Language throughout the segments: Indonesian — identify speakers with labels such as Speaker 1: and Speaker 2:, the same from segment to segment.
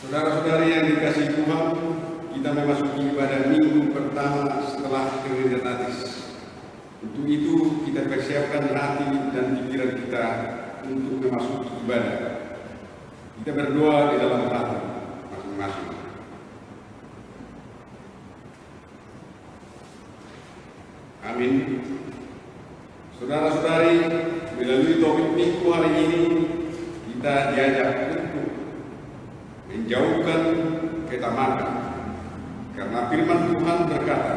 Speaker 1: Saudara-saudari yang dikasihi Tuhan, kita memasuki ibadah minggu pertama setelah Trinitatis. Untuk itu kita persiapkan hati dan pikiran kita untuk memasuki ibadah. Kita berdoa di dalam hati masing-masing. Amin. Saudara-saudari, melalui topik minggu hari ini kita diajak untuk menjauhkan ketamakan, karena firman Tuhan berkata,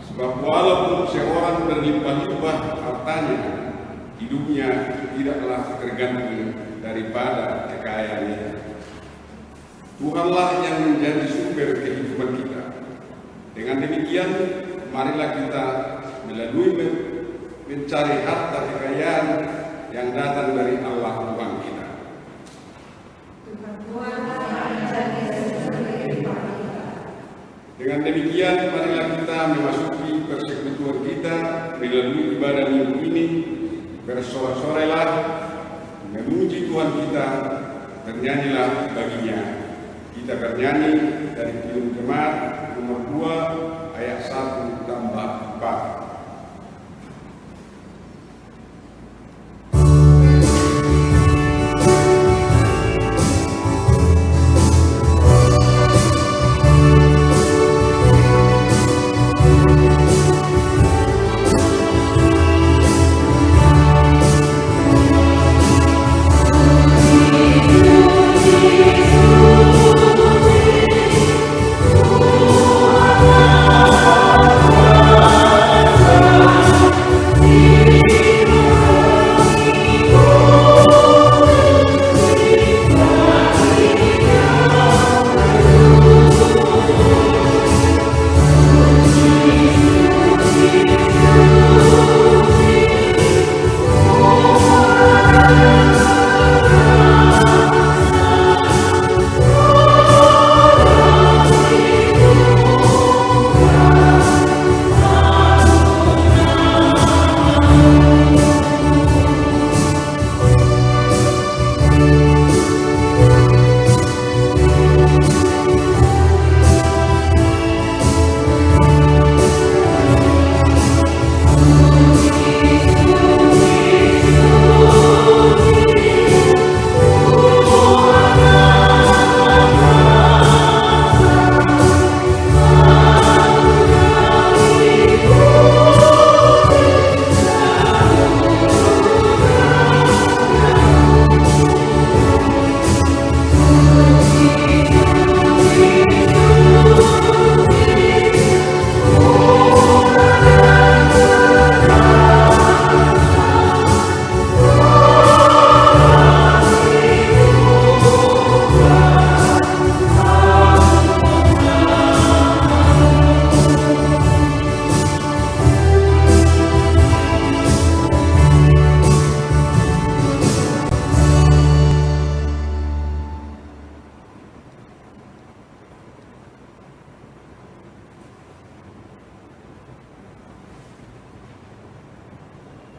Speaker 1: sebab walaupun seorang berlimpah-limpah hartanya, hidupnya tidaklah tergantung daripada kekayaannya. Tuhanlah yang menjadi sumber kehidupan kita. Dengan demikian, marilah kita melalui mencari harta kekayaan yang datang dari Allah Tuhan kita. Dengan demikian, marilah kita memasuki persekutuan kita melalui ibadah minggu ini. Bersorak-sorailah, memuji Tuhan kita, bernyanyilah baginya. Kita bernyanyi dari Kidung Jemaat nomor 2 ayat 1 tambah 4.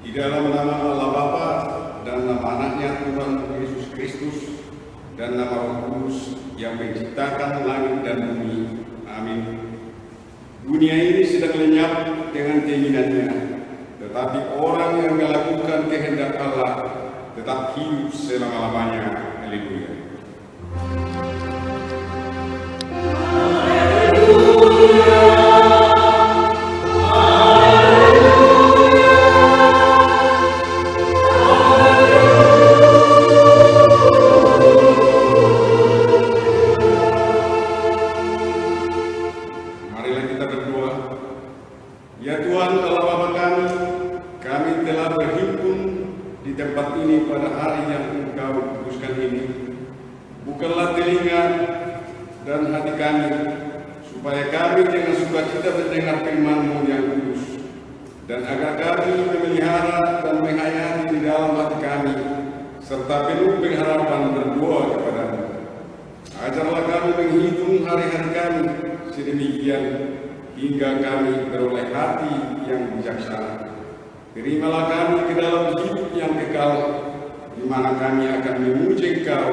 Speaker 1: Di dalam nama Allah Bapa dan nama Anaknya Tuhan Yesus Kristus dan nama Roh Kudus yang menciptakan langit dan bumi. Amin. Dunia ini sedang lenyap dengan keinginannya, tetapi orang yang melakukan kehendak Allah tetap hidup selama-lamanya. Haleluya. Bukanlah telinga dan hati kami, supaya kami dengan sukacita mendengar firman-Mu yang kudus, dan agar kami memelihara dan menghayati di dalam hati kami, serta penuh pengharapan berdoa kepada-Mu. Ajarlah kami menghitung hari-hari kami sedemikian, hingga kami beroleh hati yang bijaksana. Terimalah kami ke dalam hidup yang kekal, di mana kami akan memuji Engkau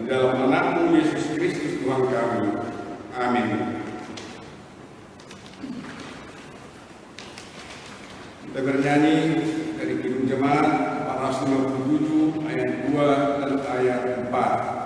Speaker 1: di dalam anakmu Yesus Kristus Tuhan kami. Amin. Kita bernyanyi dari Kidung Jemaat 457 ayat 2 dan ayat 4.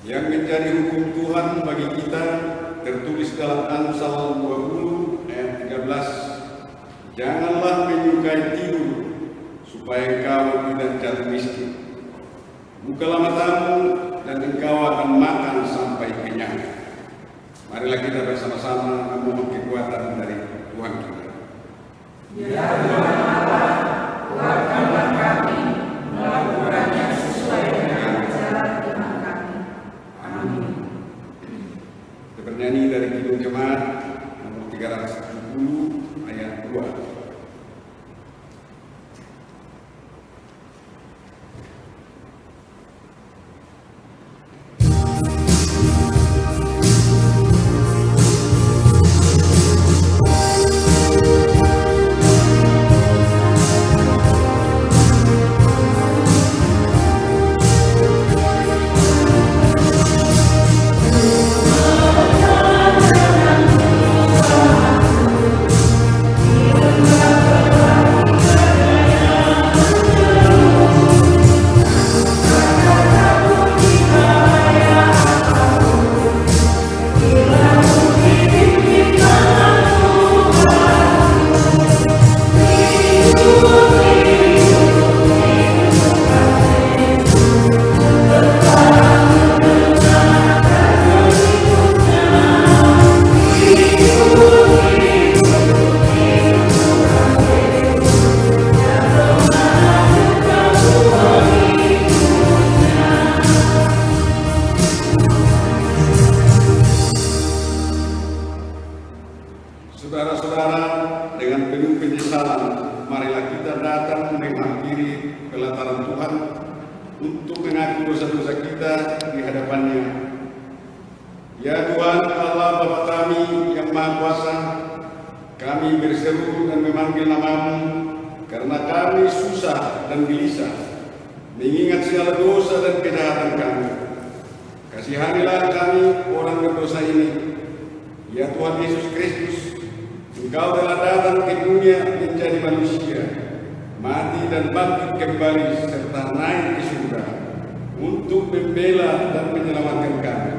Speaker 1: Yang menjadi hukum Tuhan bagi kita tertulis dalam Amsal 20 ayat 13. Janganlah menyukai tidur supaya engkau tidak jatuh miskin. Bukalah matamu dan engkau akan makan sampai kenyang. Marilah kita bersama-sama memohon kekuatan dari Tuhan kita.
Speaker 2: Ya Tuhan Allah, kuatkanlah kami melakukannya sesuai dengan ajaran iman kami. Amin.
Speaker 1: Kita bernyanyi dari Kidung Jemaat nomor 370 ayat 2. Saudara-saudara, dengan penuh penyesalan, marilah kita datang menghampiri pelataran Tuhan untuk mengaku dosa-dosa kita di hadapan-Nya. Ya Tuhan Allah Bapa kami yang Maha Kuasa, kami berseru dan memanggil nama-Mu karena kami susah dan gelisah mengingat segala dosa dan kejahatan kami. Kasihanilah kami orang berdosa ini. Ya Tuhan Yesus Kristus, Engkau telah datang ke dunia menjadi manusia, mati dan bangkit kembali serta naik ke surga untuk membela dan menyelamatkan kami.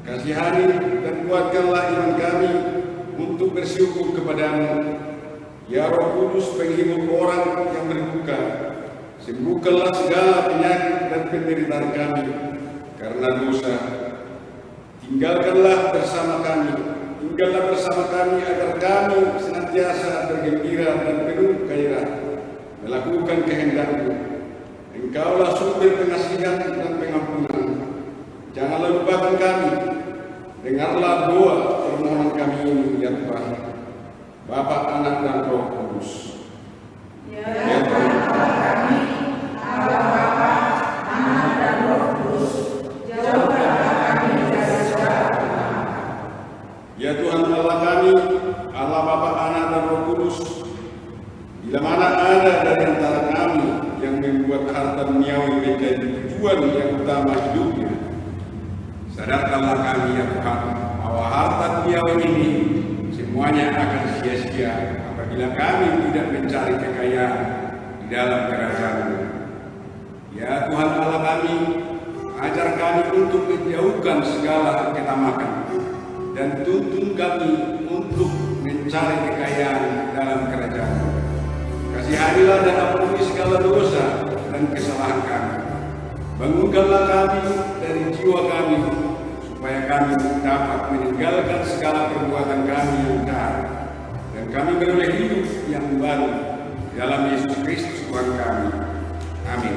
Speaker 1: Kasihani dan kuatkanlah iman kami untuk bersyukur kepadamu. Ya Roh Kudus, penghibur orang yang berduka, sembuhkanlah segala penyakit dan penderitaan kami karena dosa. Tinggalkanlah bersama kami tinggallah bersama kami agar kami senantiasa bergembira dan penuh gairah melakukan kehendak-Mu. Engkaulah sumber pengasihan dan pengampunan. Janganlah lupakan kami. Dengarlah doa permohonan kami ini, ya Tuhan. Bapa, Anak, dan Roh Kudus.
Speaker 2: Ya Tuhan Allah kami, Allah Bapa, Anak, dan Roh Kudus, jauhkanlah kami dari segala kemarahan.
Speaker 1: Ya Tuhan Allah kami, Allah Bapa, Anak, dan Roh Kudus, bila mana ada dari antara kami yang membuat harta duniawi menjadi tujuan yang utama hidupnya, sadarkanlah kami ya Tuhan bahwa harta duniawi ini semuanya akan sia-sia apabila kami tidak mencari kekayaan di dalam kerajaan-Mu. Ya Tuhan Allah kami, ajar kami untuk menjauhkan segala ketamakan dan tuntun kami untuk mencari kekayaan dalam kerajaan-Mu. Kasihanilah dan ampuni segala dosa dan kesalahan kami. Bangunkanlah kami dari jiwa kami, supaya kami dapat meninggalkan segala perbuatan kami yang jahat, dan kami beroleh hidup yang baru dalam Yesus Kristus Tuhan kami. Amin.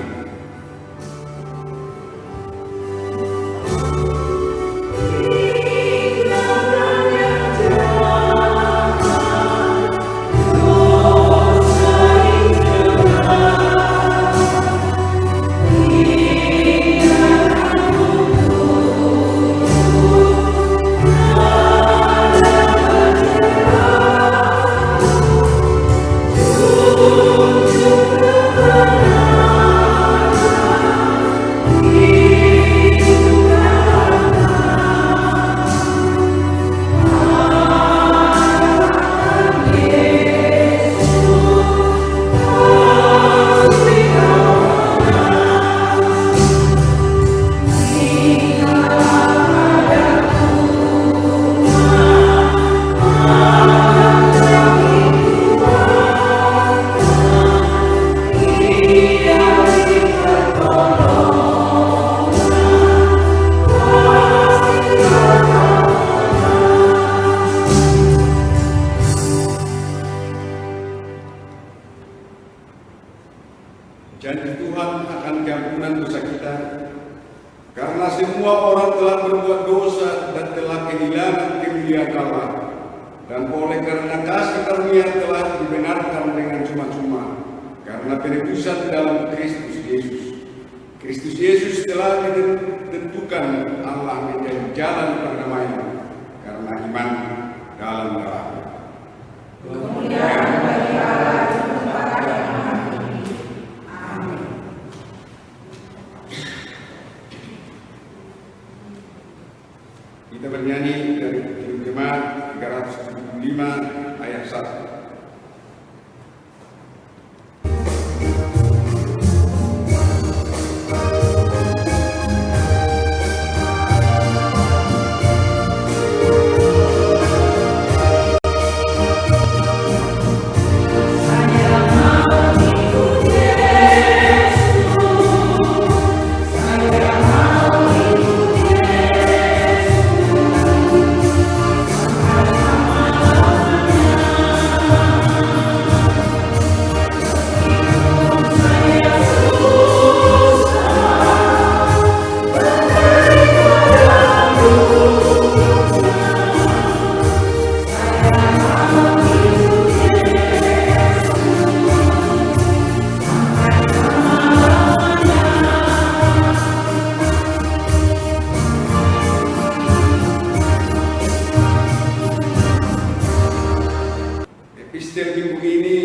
Speaker 1: Janji Tuhan akan keampunan dosa kita, karena semua orang telah berbuat dosa dan telah kehilangan kemuliaan Allah, dan oleh karena kasih karunia telah dibenarkan dengan cuma-cuma karena penebusan dalam Kristus Yesus. Kristus Yesus telah ditentukan Allah menjadi jalan perdamaian karena iman dalam darah-Nya.
Speaker 2: Kemuliaan bagi Allah di tempat yang maha tinggi. Amin.
Speaker 1: Kita bernyanyi dari Kidung Jemaat 375 ayat 1. Epistel minggu ini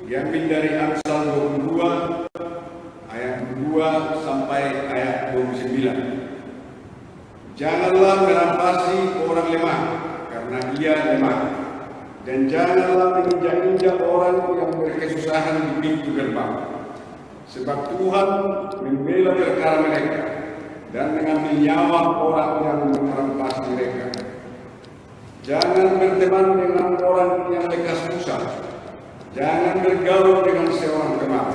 Speaker 1: diambil dari Amsal 22 ayat 2 sampai ayat 29. Janganlah merampasi orang lemah karena ia lemah, dan janganlah menginjak-injak orang yang berkesusahan di pintu gerbang, sebab Tuhan membela perkara mereka dan mengambil nyawa orang yang merampas mereka. Jangan berteman dengan orang yang lekas susah. Jangan bergaul dengan seorang teman,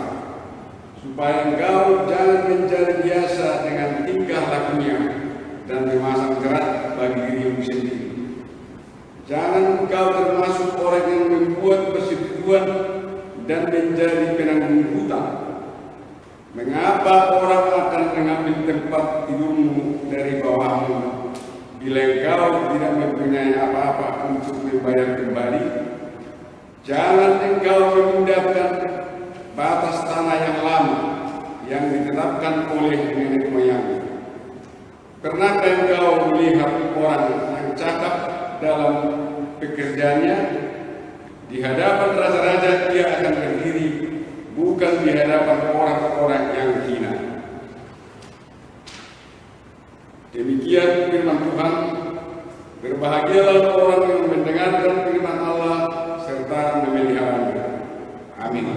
Speaker 1: supaya engkau jangan menjadi biasa dengan tingkah lakunya dan memasang jerat bagi dirimu sendiri. Jangan engkau termasuk orang yang membuat persetujuan dan menjadi penanggung hutang. Mengapa orang akan mengambil tempat tidurmu dari bawahmu bila engkau tidak mempunyai apa-apa untuk membayar kembali? Jangan engkau memindahkan batas tanah yang lama yang ditetapkan oleh nenek moyangmu. Pernahkah engkau melihat orang yang cakap dalam pekerjaannya? Di hadapan raja-raja dia akan berdiri, bukan di hadapan orang-orang yang hina. Demikian firman Tuhan. Berbahagialah orang yang mendengarkan firman Allah serta memeliharanya. Amin.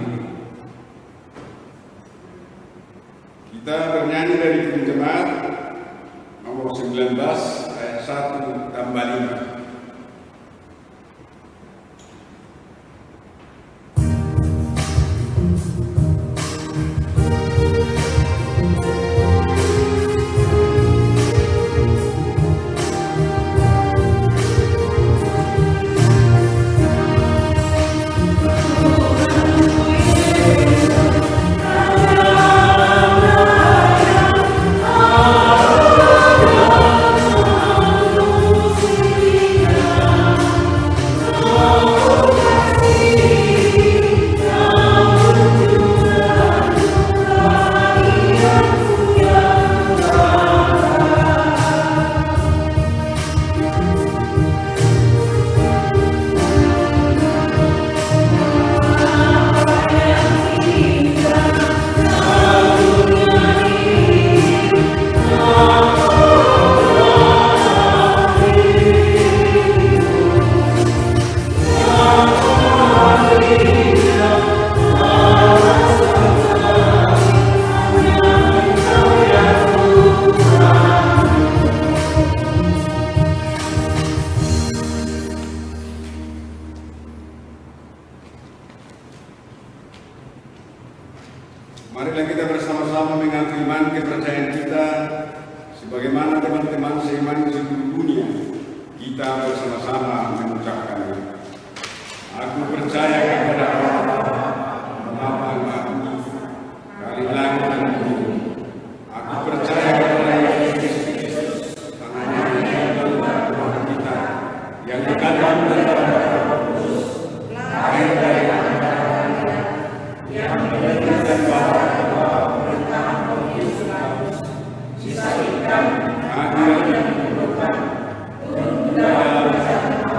Speaker 1: Kita bernyanyi dari jemaat nomor 19 ayat 1 tambah 5. Marilah kita bersama-sama mengaku iman kepercayaan kita sebagaimana teman-teman seiman di seluruh dunia. Kita bersama-sama mengucapkan, aku percaya kepada Allah, Bapa yang Maha Tinggi, Kali langit dan bumi. Aku percaya kepada Yesus Kristus, anaknya yang Tuhan kita, yang dikandung dari Roh Kudus, lahir dari yang diberikan Bapa adil dan berdoa untuk dalam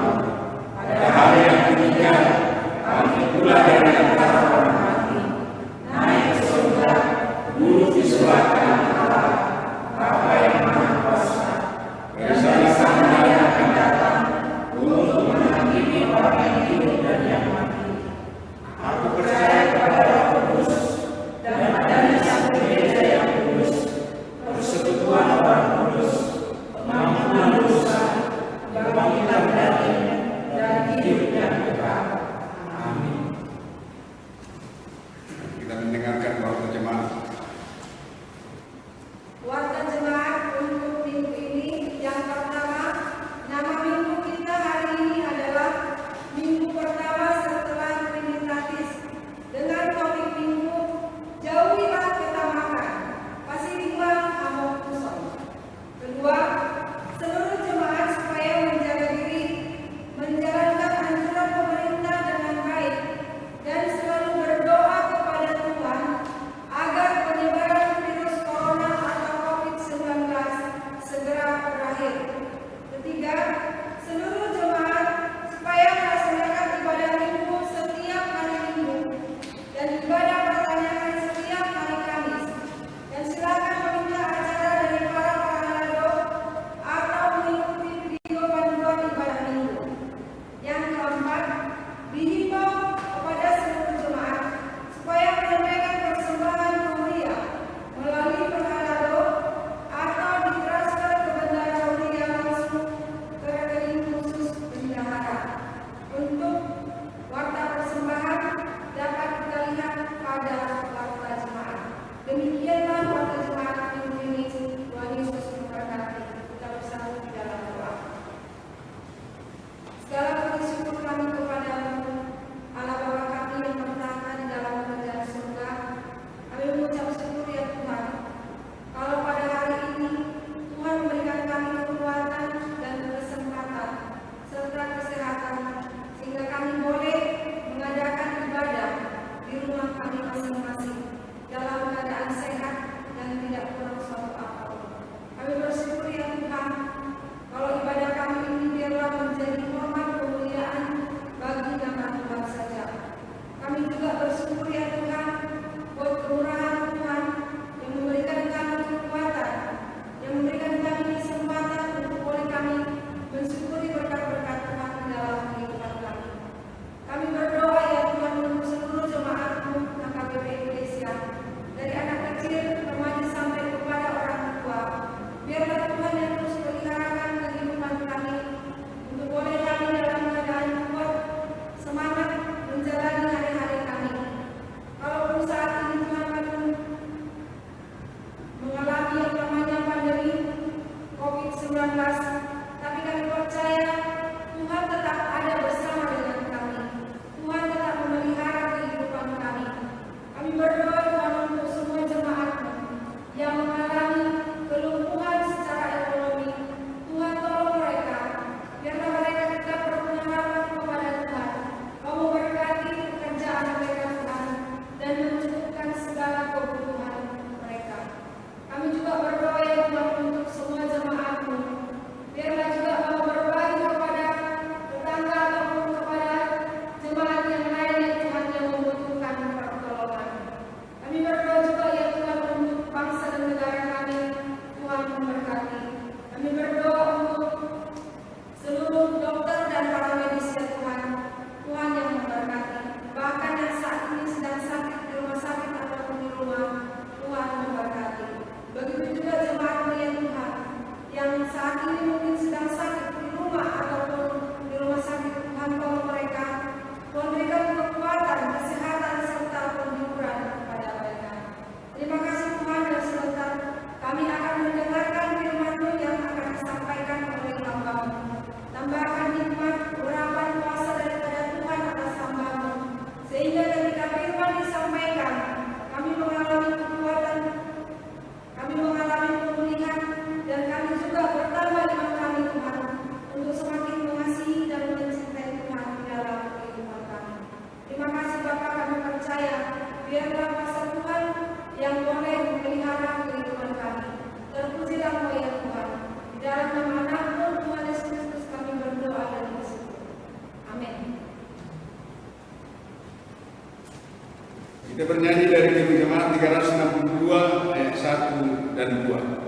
Speaker 1: Kita bernyanyi dari Jemaat 362 ayat 1 dan 2.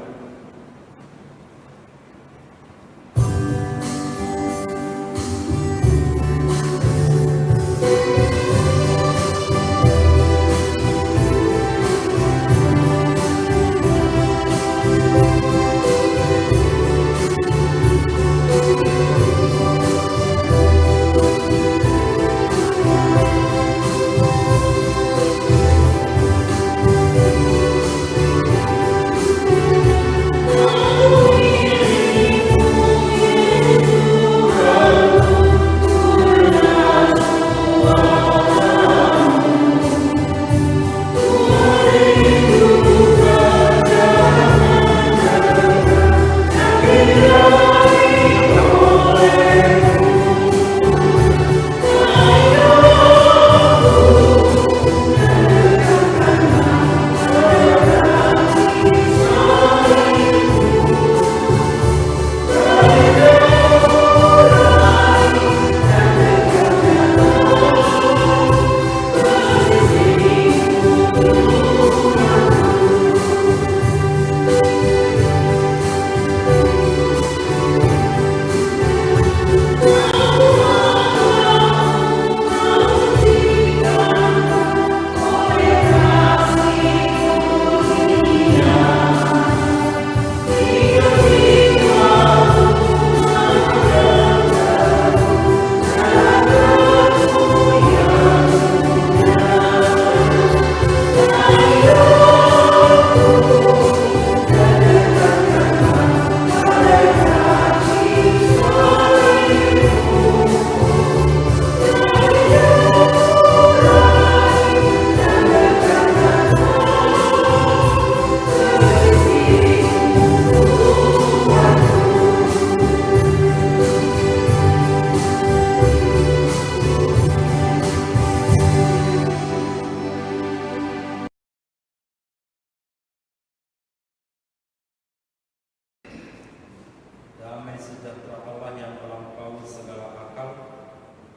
Speaker 3: Damai sejahtera Allah yang melampaui segala akal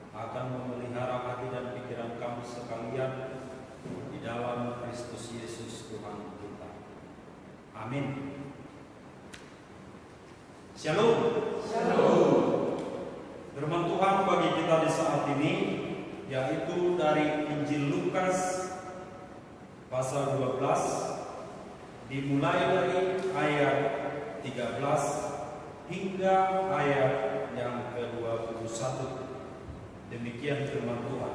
Speaker 3: akan memelihara hati dan pikiran kamu sekalian di dalam Kristus Yesus Tuhan kita. Amin. Shalom. Shalom. Firman Tuhan bagi kita di saat ini yaitu dari Injil Lukas pasal 12 dimulai dari ayat 13 hingga ayat yang ke-21. Demikian firman Tuhan.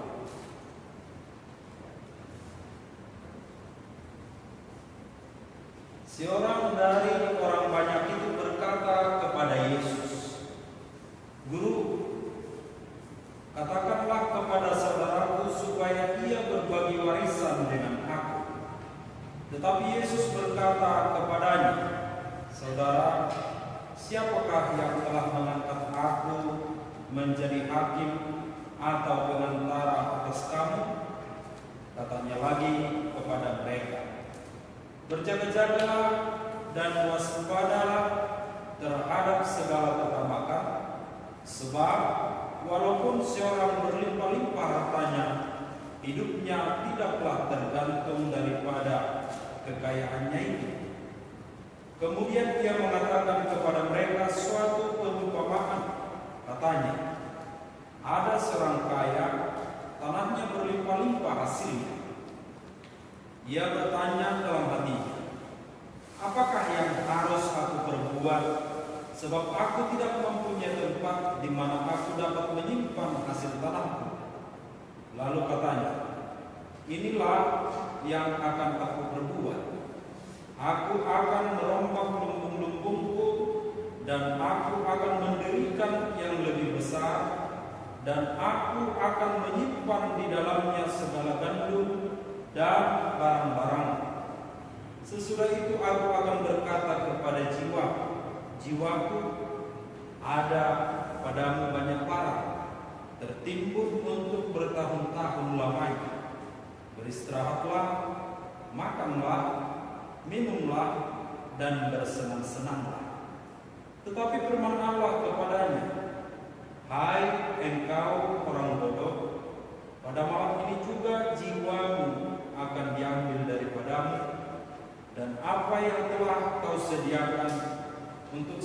Speaker 3: Seorang dari orang banyak itu berkata kepada Yesus, "Guru, katakanlah kepada saudaraku supaya ia berbagi warisan dengan aku." Tetapi Yesus berkata kepadanya, "Saudara, siapakah yang telah mengangkat aku menjadi hakim atau pengantara atas kamu?" Katanya lagi kepada mereka, "Berjaga-jagalah dan waspadalah terhadap segala ketamakan, sebab walaupun seorang berlimpah-limpah hartanya, hidupnya tidaklah tergantung daripada kekayaannya itu." Kemudian ia mengatakan kepada mereka suatu perumpamaan. Katanya, "Ada seorang kaya, tanahnya berlimpah-limpah hasilnya. Ia bertanya dalam hatinya, apakah yang harus aku perbuat, sebab aku tidak mempunyai tempat di mana aku dapat menyimpan hasil tanahku." Lalu katanya, "Inilah yang akan aku perbuat. Aku akan merombak lumbung-lumbungku dan aku akan mendirikan yang lebih besar, dan aku akan menyimpan di dalamnya segala gandum dan barang-barang. Sesudah itu aku akan berkata kepada jiwaku, ada padamu banyak barang, tertimbun untuk bertahun-tahun lamanya. Beristirahatlah, makanlah, minumlah, dan bersenang-senanglah." Tetapi firman Allah kepadanya, "Hai engkau orang bodoh, pada malam ini juga jiwamu aku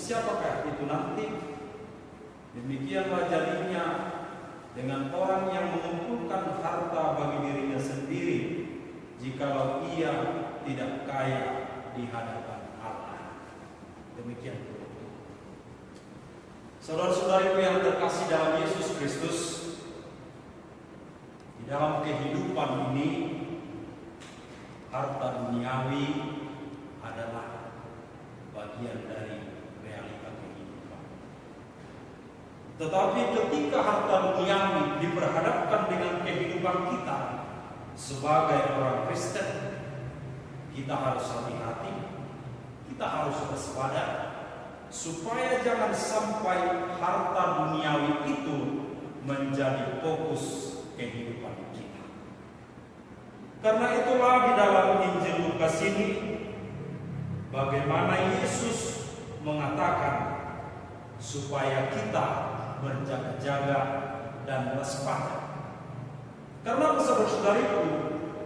Speaker 3: siapakah itu nanti? Demikianlah jadinya dengan orang yang mengumpulkan harta bagi dirinya sendiri, jikalau ia tidak kaya di hadapan Allah. Demikian. Saudara-saudariku yang terkasih dalam Yesus Kristus, di dalam kehidupan ini, harta duniawi adalah bagian dari realita kehidupan. Tetapi ketika harta duniawi diperhadapkan dengan kehidupan kita sebagai orang Kristen, kita harus hati-hati, kita harus waspada, supaya jangan sampai harta duniawi itu menjadi fokus kehidupan kita. Karena itulah di dalam Injil Lukas ini, bagaimana Yesus mengatakan supaya kita berjaga-jaga dan waspada. Karena saudara-saudariku,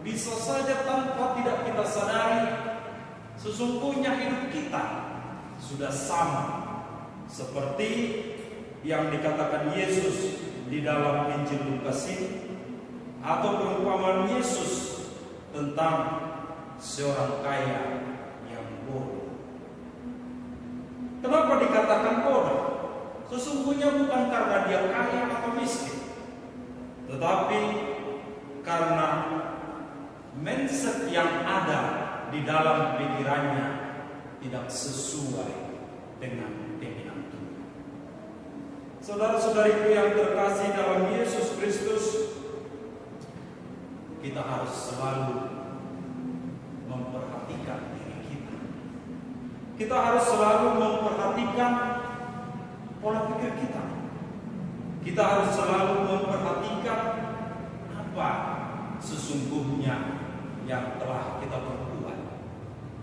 Speaker 3: bisa saja tanpa tidak kita sadari, sesungguhnya hidup kita sudah sama seperti yang dikatakan Yesus di dalam Injil Lukas ini, atau perumpamaan Yesus tentang seorang kaya yang bodoh. Kenapa dikatakan bodoh? Sesungguhnya bukan karena dia kaya atau miskin, tetapi karena mindset yang ada di dalam pikirannya tidak sesuai dengan keinginan Tuhan. Saudara-saudariku yang terkasih dalam Yesus Kristus, kita harus selalu memperhatikan diri kita. Kita harus selalu memperhatikan pola pikir kita. Kita harus selalu memperhatikan apa sesungguhnya yang telah kita perbuat,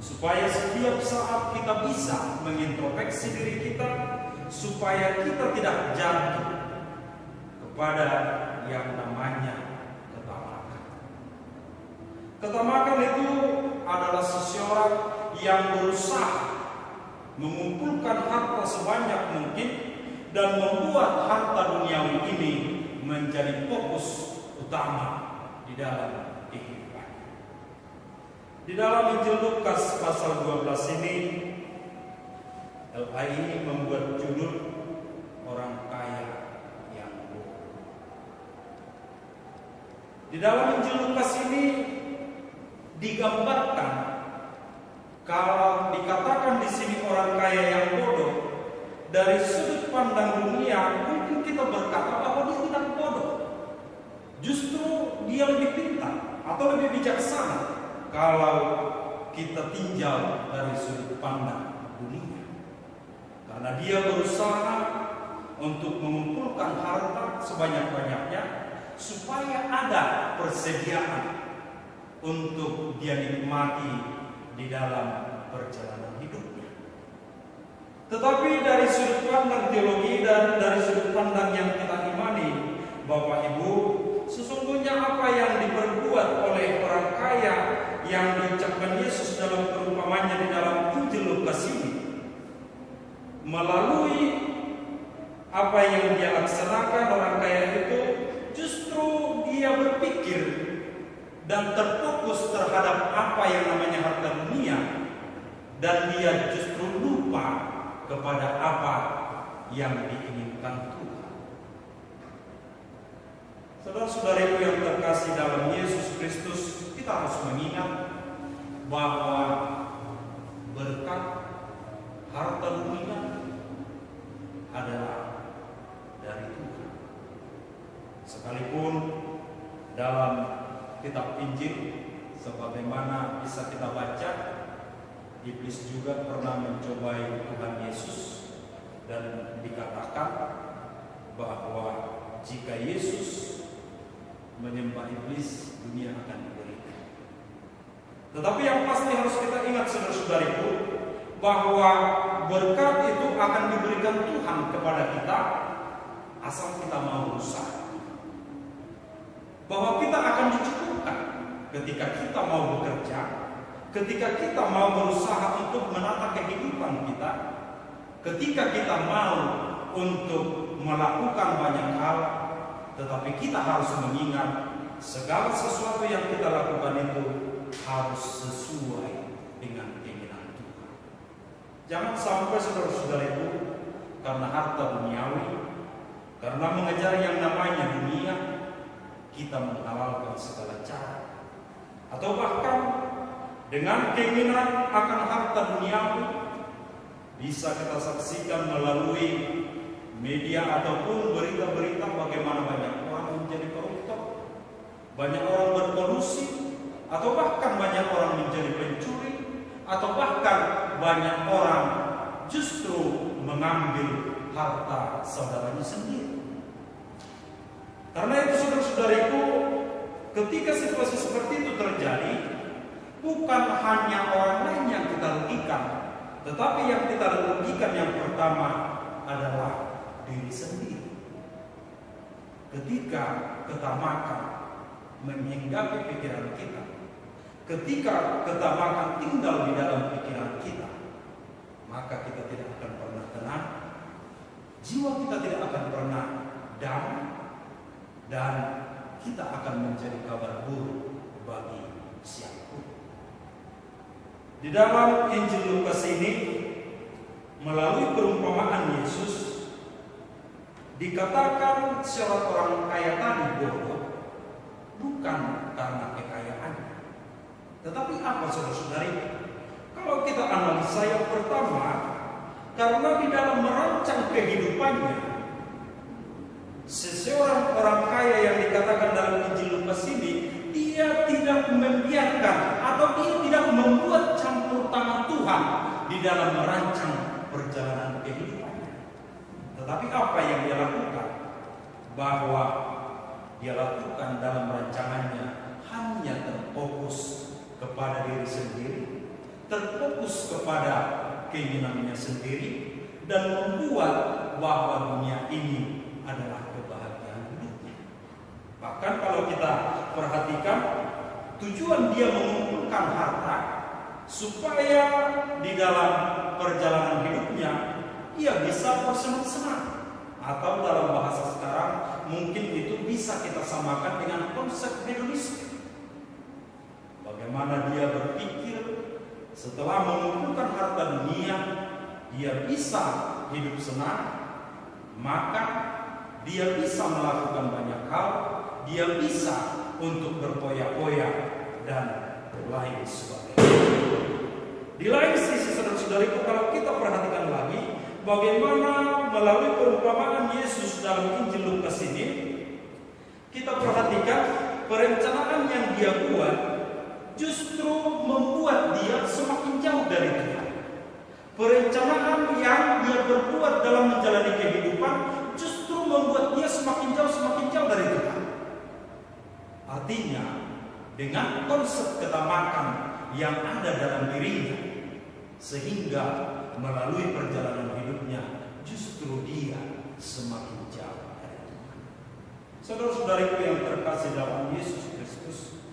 Speaker 3: supaya setiap saat kita bisa mengintrospeksi diri kita, supaya kita tidak jatuh kepada yang namanya ketamakan. Ketamakan itu adalah seseorang yang berusaha mengumpulkan harta sebanyak mungkin dan membuat harta duniawi ini menjadi fokus utama di dalam kehidupan. Di dalam Injil Lukas pasal 12 ini, LAI membuat judul orang kaya yang bodoh. Di dalam Injil Lukas ini digambarkan, kalau dikatakan di sini orang kaya yang bodoh, dari sudut pandang dunia mungkin kita berkata bahwa dia tidak bodoh. Justru dia lebih pintar atau lebih bijaksana kalau kita tinjau dari sudut pandang dunia. Karena dia berusaha untuk mengumpulkan harta sebanyak-banyaknya supaya ada persediaan untuk dia nikmati di dalam perjalanan hidupnya. Tetapi dari sudut pandang teologi dan dari sudut pandang yang kita imani, Bapak Ibu, sesungguhnya apa yang diperbuat oleh orang kaya yang diucapkan Yesus dalam perumpamannya di dalam Injil Lukas ini, melalui apa yang dia laksanakan, orang kaya itu justru dia berpikir dan terfokus terhadap apa yang namanya harta dunia, dan dia justru lupa kepada apa yang diinginkan Tuhan. Saudara-saudariku yang terkasih dalam Yesus Kristus, kita harus mengingat bahwa berkat harta dunia adalah dari Tuhan. Sekalipun dalam kitab Injil, sebagaimana bisa kita baca, iblis juga pernah mencobai Tuhan Yesus, dan dikatakan bahwa jika Yesus menyembah iblis, dunia akan diberikan. Tetapi yang pasti harus kita ingat, saudara-saudariku, bahwa berkat itu akan diberikan Tuhan kepada kita asal kita mau berusaha. Bahwa kita akan dicukupkan ketika kita mau bekerja, ketika kita mau berusaha untuk menata kehidupan kita, ketika kita mau untuk melakukan banyak hal, tetapi kita harus mengingat segala sesuatu yang kita lakukan itu harus sesuai dengan keinginan Tuhan. Jangan sampai saudara-saudariku, karena harta duniawi, karena mengejar yang namanya dunia, kita menghalalkan segala cara, atau bahkan dengan keinginan akan harta duniawi. Bisa kita saksikan melalui media ataupun berita-berita bagaimana banyak orang menjadi koruptor, banyak orang berkolusi, atau bahkan banyak orang menjadi pencuri, atau bahkan banyak orang justru mengambil harta saudaranya sendiri. Karena itu saudara-saudariku, ketika situasi seperti itu terjadi, bukan hanya orang lain yang kita rugikan, tetapi yang kita rugikan yang pertama adalah diri sendiri. Ketika ketamakan menghinggapi pikiran kita, ketika ketamakan tinggal di dalam pikiran kita, maka kita tidak akan pernah tenang, jiwa kita tidak akan pernah damai, dan kita akan menjadi kabar buruk bagi siapapun. Di dalam Injil Lukas ini, melalui perumpamaan Yesus, dikatakan seorang orang kaya tadi bodoh bukan karena kekayaannya, tetapi apa saudara-saudari? Kalau kita analisa, yang pertama, karena di dalam merancang kehidupannya, seseorang orang kaya yang dikatakan dalam Injil Lukas ini, dia tidak membiarkan atau dia tidak membuat campur tangan Tuhan di dalam merancang perjalanan kehidupannya. Tetapi apa yang dia lakukan? Bahwa dia lakukan dalam rancangannya hanya terfokus kepada diri sendiri, terfokus kepada keinginannya sendiri, dan membuat bahwa dunia ini adalah kebahagiaan hidupnya. Bahkan kalau kita perhatikan, tujuan dia mengumpulkan harta supaya di dalam perjalanan hidupnya ia bisa bersenang-senang, atau dalam bahasa sekarang mungkin itu bisa kita samakan dengan konsep hedonisme. Bagaimana dia berpikir setelah mengumpulkan harta dunia dia bisa hidup senang, maka dia bisa melakukan banyak hal, dia bisa untuk berpoya-poya dan lain sebagainya. Di lain sisi saudara-saudariku, kalau kita perhatikan lagi bagaimana melalui perumpamaan Yesus dalam Injil Lukas ini, kita perhatikan perencanaan yang dia buat justru membuat dia semakin jauh dari Tuhan. Perencanaan yang dia berbuat dalam menjalani kehidupan justru membuat dia semakin jauh dari Tuhan. Artinya, dengan konsep ketamakan yang ada dalam dirinya, sehingga melalui perjalanan hidupnya justru dia semakin jauh dari Tuhan. Saudara-saudariku yang terkasih dalam Yesus Kristus,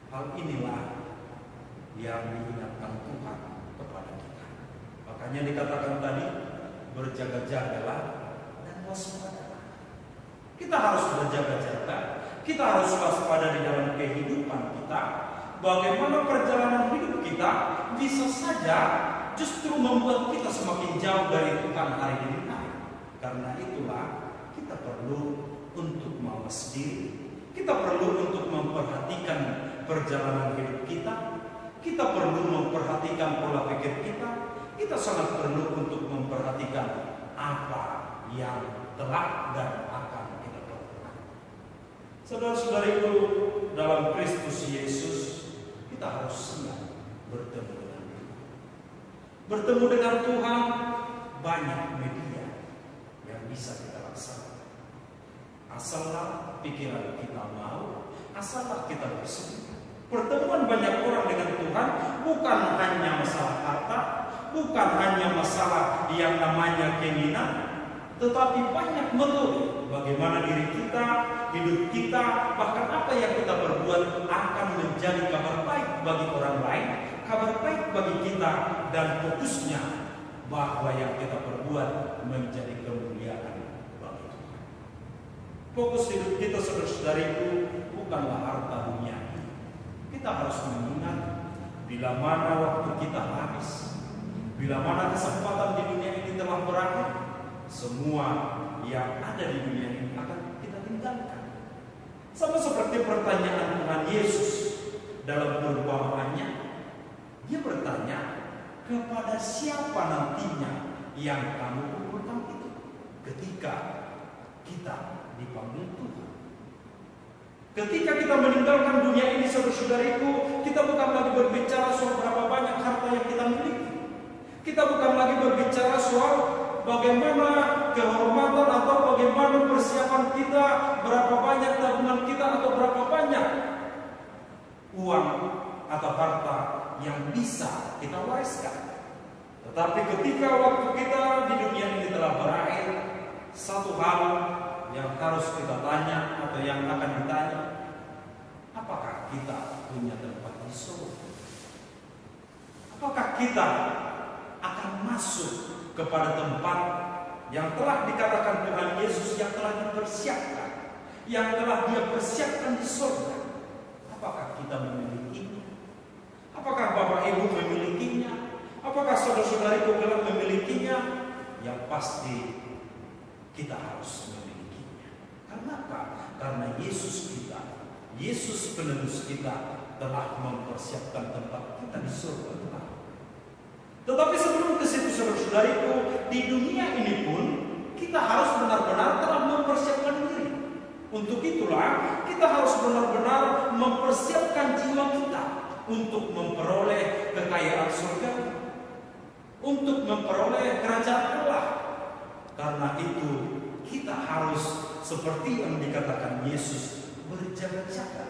Speaker 3: hal inilah yang diingatkan Tuhan kepada kita. Makanya dikatakan tadi, berjaga-jagalah dan waspadalah. Kita harus berjaga-jaga, kita harus waspada di dalam kehidupan kita. Bagaimana perjalanan hidup kita bisa saja justru membuat kita semakin jauh dari Tuhan hari ini. Karena itulah kita perlu untuk mawas diri, kita perlu untuk memperhatikan perjalanan hidup kita, kita perlu memperhatikan pola pikir kita sangat perlu untuk memperhatikan apa yang telah dan akan kita lakukan. Saudara-saudariku dalam Kristus Yesus, kita harus siap bertemu dengan Tuhan. Bertemu dengan Tuhan, banyak media yang bisa kita laksanakan. Asallah pikiran kita mau, asallah kita bersedia. Pertemuan banyak orang dengan Tuhan bukan hanya masalah harta, bukan hanya masalah yang namanya keinginan, tetapi banyak metode bagaimana diri kita, hidup kita, bahkan apa yang kita perbuat akan menjadi kabar baik bagi orang lain, kabar baik bagi kita, dan fokusnya bahwa yang kita perbuat menjadi kemuliaan bagi Tuhan. Fokus hidup kita, saudara-saudariku, bukanlah harta dunia. Kita harus mengingat bila mana waktu kita habis, bila mana kesempatan di dunia ini telah berakhir, semua yang ada di dunia ini akan kita tinggalkan. Sama seperti pertanyaan Tuhan Yesus dalam perumpamaannya, dia bertanya, kepada siapa nantinya yang kamu kumpulkan itu ketika kita dipanggil Tuhan. Ketika kita meninggalkan dunia ini, saudara-saudariku, kita bukan lagi berbicara soal berapa banyak harta yang kita miliki. Kita bukan lagi berbicara soal bagaimana kehormatan atau bagaimana persiapan kita, berapa banyak tabungan kita atau berapa banyak uang atau harta yang bisa kita wariskan. Tetapi ketika waktu kita di dunia ini telah berakhir, satu hal yang harus kita tanya atau yang akan ditanya, apakah kita punya tempat di surga? Apakah kita akan masuk kepada tempat yang telah dikatakan Tuhan Yesus yang telah dipersiapkan, yang telah Dia persiapkan di surga? Apakah kita memilikinya? Apakah Bapak Ibu memilikinya? Apakah saudara-saudariku kelak memilikinya? Yang pasti kita harus memilikinya. Karena apa? Karena Yesus kita, Yesus penebus kita telah mempersiapkan tempat kita di surga. Tetapi sebelum ke situ, saudara-saudariku, di dunia ini pun kita harus benar-benar telah mempersiapkan diri. Untuk itulah kita harus benar-benar mempersiapkan jiwa kita untuk memperoleh kekayaan surga, untuk memperoleh kerajaan Allah. Karena itu kita harus seperti yang dikatakan Yesus, berjaga-jaga.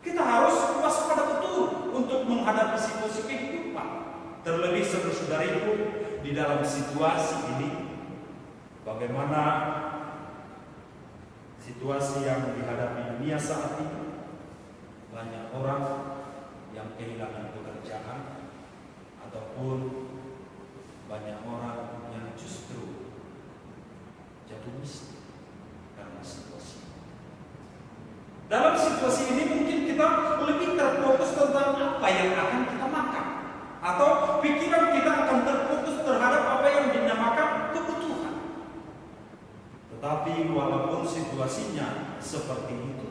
Speaker 3: Kita harus waspada betul untuk menghadapi situasi kehidupan. Terlebih saudara-saudariku, di dalam situasi ini, bagaimana situasi yang dihadapi dunia saat ini, banyak orang yang kehilangan pekerjaan ataupun banyak orang yang justru jatuh miskin karena situasi. Dalam situasi ini mungkin kita lebih terfokus tentang apa yang akan kita makan, atau pikiran kita akan terfokus terhadap apa yang dinamakan kebutuhan. Tetapi walaupun situasinya seperti itu,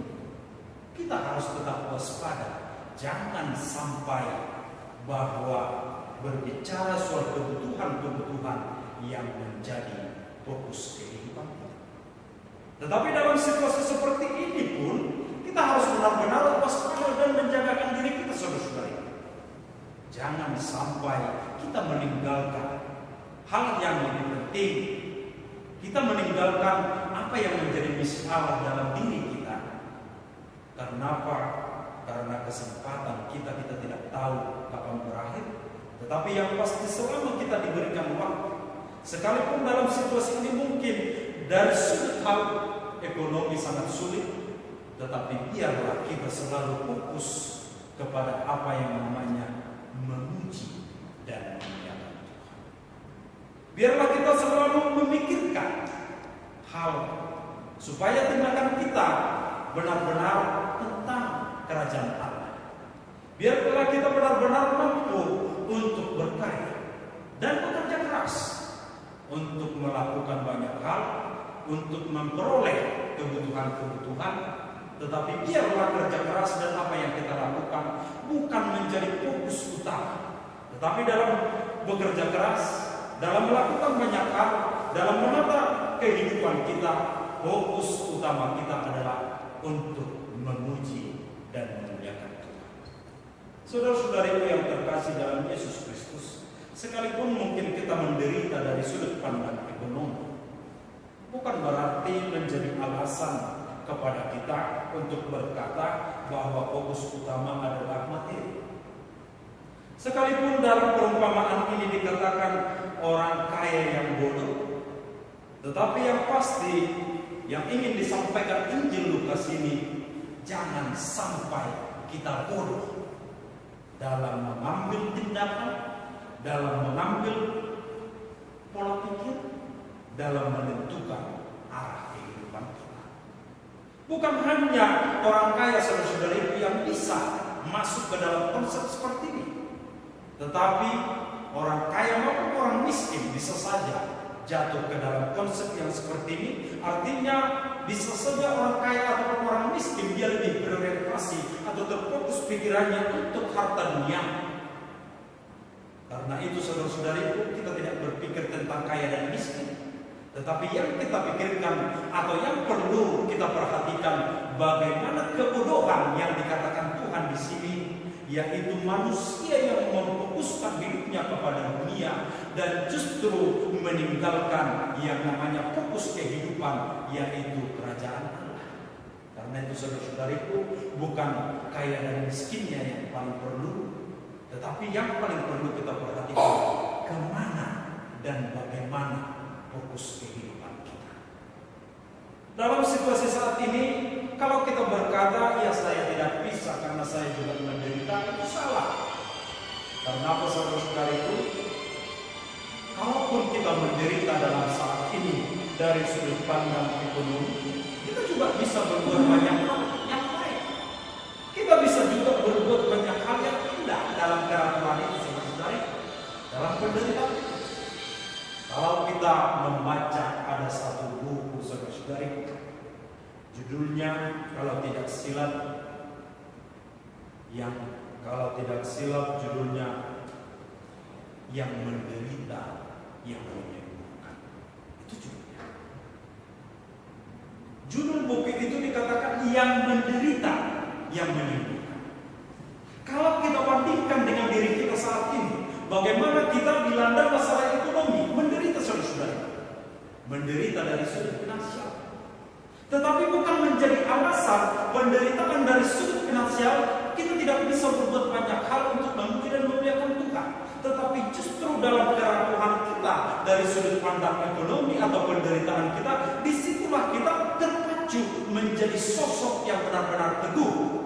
Speaker 3: kita harus tetap waspada. Jangan sampai bahwa berbicara soal kebutuhan-kebutuhan yang menjadi fokus kehidupan kita. Tetapi dalam situasi seperti ini pun, kita harus benar-benar waspada dan menjagakan diri kita, saudara-saudara. Jangan sampai kita meninggalkan hal yang lebih penting. Kita meninggalkan apa yang menjadi misi Allah dalam diri kita. Karena apa? Karena kesempatan kita tidak tahu kapan berakhir. Tetapi yang pasti selama kita diberikan waktu, sekalipun dalam situasi ini mungkin dari sudut hal ekonomi sangat sulit, tetapi biarlah kita selalu fokus kepada apa yang namanya memuji dan memuliakan Tuhan. Biarlah kita selalu memikirkan hal supaya tindakan kita benar-benar tentang kerajaan Allah. Biarlah kita benar-benar mampu untuk berkarya dan bekerja keras untuk melakukan banyak hal, untuk memperoleh kebutuhan-kebutuhan. Tetapi biarlah kerja keras dan apa yang kita lakukan bukan menjadi fokus utama, tetapi dalam bekerja keras, dalam melakukan banyak hal, dalam menata kehidupan kita, fokus utama kita adalah untuk memuji dan memuliakan Tuhan. Saudara-saudariku yang terkasih dalam Yesus Kristus, sekalipun mungkin kita menderita dari sudut pandang ekonomi, bukan berarti menjadi alasan kepada kita untuk berkata bahwa fokus utama adalah materi. Sekalipun dalam perumpamaan ini dikatakan orang kaya yang bodoh, tetapi yang pasti yang ingin disampaikan Injil Lukas ini, jangan sampai kita bodoh dalam mengambil tindakan, dalam mengambil pola pikir, dalam menentukan arah kehidupan kita. Bukan hanya orang kaya saudara-saudari yang bisa masuk ke dalam konsep seperti ini, tetapi orang kaya maupun orang miskin bisa saja jatuh ke dalam konsep yang seperti ini. Artinya bisa saja orang kaya atau orang miskin dia lebih berorientasi atau terfokus pikirannya untuk harta dunia. Karena itu saudara-saudariku, kita tidak berpikir tentang kaya dan miskin, tetapi yang kita pikirkan atau yang perlu kita perhatikan bagaimana kebodohan yang dikatakan Tuhan di sini, yaitu manusia yang memfokuskan hidupnya kepada dunia dan justru meninggalkan yang namanya fokus kehidupan, yaitu kerajaan Allah. Karena itu saudara-saudariku, bukan kaya dan miskinnya yang paling perlu, tetapi yang paling perlu kita perhatikan kemana dan bagaimana fokus kehidupan kita. Dalam situasi saat ini, kalau kita berkata, ya saya tidak bisa karena saya juga menderita, itu salah. Karena apa saudara-saudariku? Kalaupun kita menderita dalam saat ini dari sudut pandang ekonomi, kita juga bisa berbuat banyak hal yang baik. Kita bisa juga berbuat banyak hal yang indah dalam kerajaan itu, saudara-saudari, dalam penderitaan. Kalau kita membaca ada satu buku saudara-saudari, judulnya kalau tidak silap judulnya Yang Menderita Yang Menyembuhkan. Itu judulnya. Judul buku itu dikatakan Yang Menderita Yang Menyembuhkan. Kalau kita bandingkan dengan diri kita saat ini, bagaimana kita dilanda masalah ekonomi, menderita saudara-saudara, menderita dari sudut finansial. Tetapi bukan menjadi alasan penderitaan dari sudut finansial kita tidak bisa berbuat banyak hal untuk memuji dan memuliakan Tuhan. Tetapi justru dalam kerapuhan kita dari sudut pandang ekonomi atau penderitaan kita, disitulah kita terpacu menjadi sosok yang benar-benar teguh,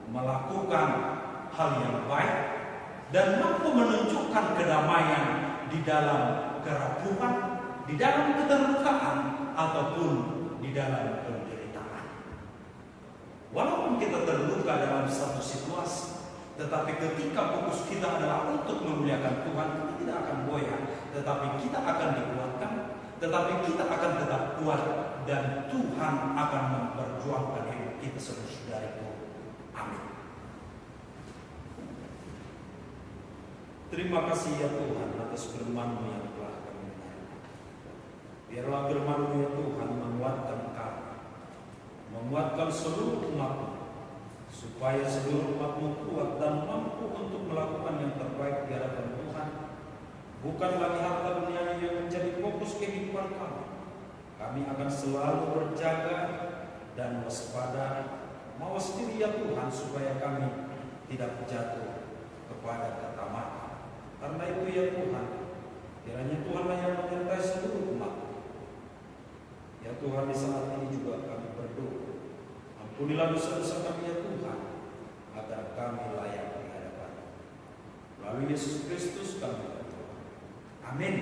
Speaker 3: melakukan hal yang baik dan mampu menunjukkan kedamaian di dalam kerapuhan, di dalam keterlukaan ataupun di dalam penderitaan. Walaupun kita terluka dalam satu situasi, tetapi ketika fokus kita adalah untuk memuliakan Tuhan, kita tidak akan goyah, tetapi kita akan dikuatkan, tetapi kita akan tetap kuat dan Tuhan akan memperjuangkan hidup kita saudara-saudariku. Amin. Terima kasih ya Tuhan atas firman-Mu yang telah kami dengar. Biarlah firman-Mu ya Tuhan menguatkan kami, menguatkan seluruh umat-Mu, supaya seluruh umat-Mu kuat dan mampu untuk melakukan yang terbaik di hadapan Tuhan. Bukan lagi harta dunia yang menjadi fokus kehidupan kami. Kami akan selalu berjaga dan waspada, mawas diri ya Tuhan, supaya kami tidak jatuh kepada kata mati. Karena itu ya Tuhan, kiranya Tuhanlah yang menyertai seluruh umat. Ya Tuhan, di saat ini juga kami berdoa, ampunilah dosa-dosa kami ya Tuhan, agar kami layak di hadapan-Mu. Melalui Yesus Kristus kami berdoa. Amin.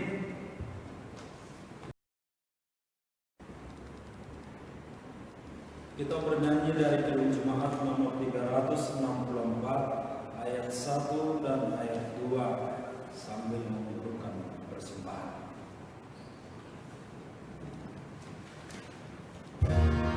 Speaker 3: Kita bernyanyi dari Kidung Jemaat nomor 364 ayat 1 dan ayat 2 sambil mengumpulkan persembahan.
Speaker 2: Amin.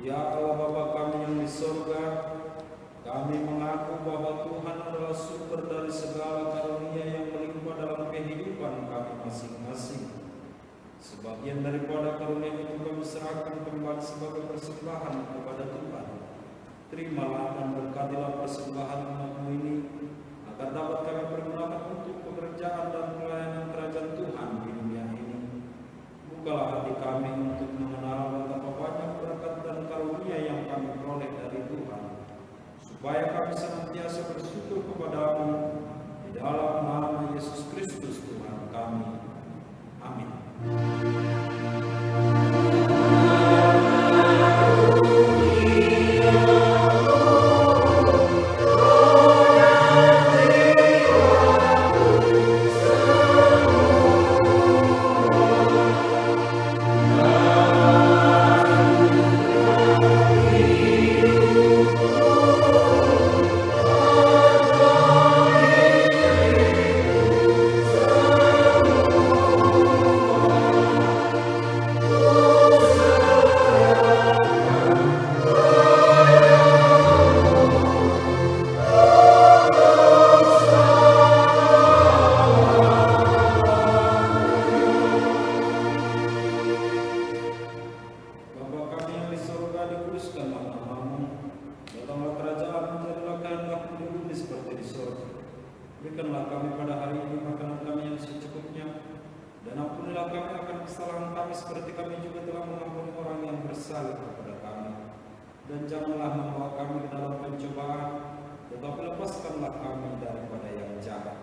Speaker 3: Ya Allah Bapa kami yang di surga, kami mengaku bahwa Tuhan adalah sumber dari segala karunia yang melimpah dalam kehidupan kami masing-masing. Sebagian daripada karunia itu kami serahkan kembali sebagai persembahan kepada Tuhan. Terimalah dan berkatilah persembahan umat-Mu ini, agar dapat kami pergunakan untuk pekerjaan dan pelayanan kerajaan Tuhan di dunia ini. Bukalah hati kami untuk mengenal betapa banyak berkat dan karunia yang kami peroleh dari Tuhan, supaya kami senantiasa bersyukur kepada-Mu di dalam nama Yesus Kristus Tuhan kami. Amin. Berikanlah kami pada hari ini makanan kami yang secukupnya, dan ampunilah kami akan kesalahan kami seperti kami juga telah mengampuni orang yang bersalah kepada kami. Dan janganlah membawa kami ke dalam pencobaan, tetapi lepaskanlah kami daripada yang jahat.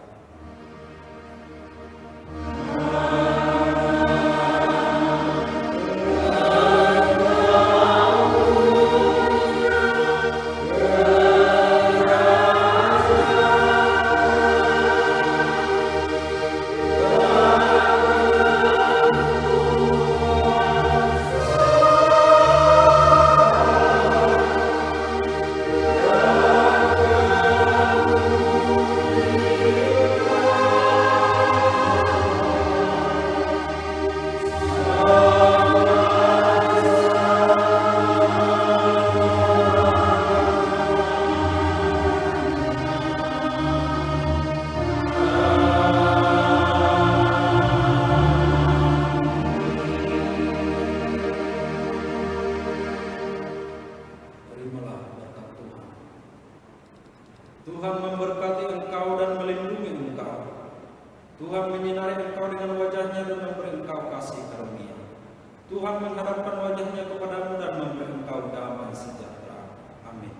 Speaker 3: Tuhan memberkati engkau dan melindungi engkau. Tuhan menyinari engkau dengan wajah-Nya dan memberi engkau kasih karunia. Tuhan menghadapkan wajah-Nya kepadamu dan memberi engkau damai sejahtera. Amin.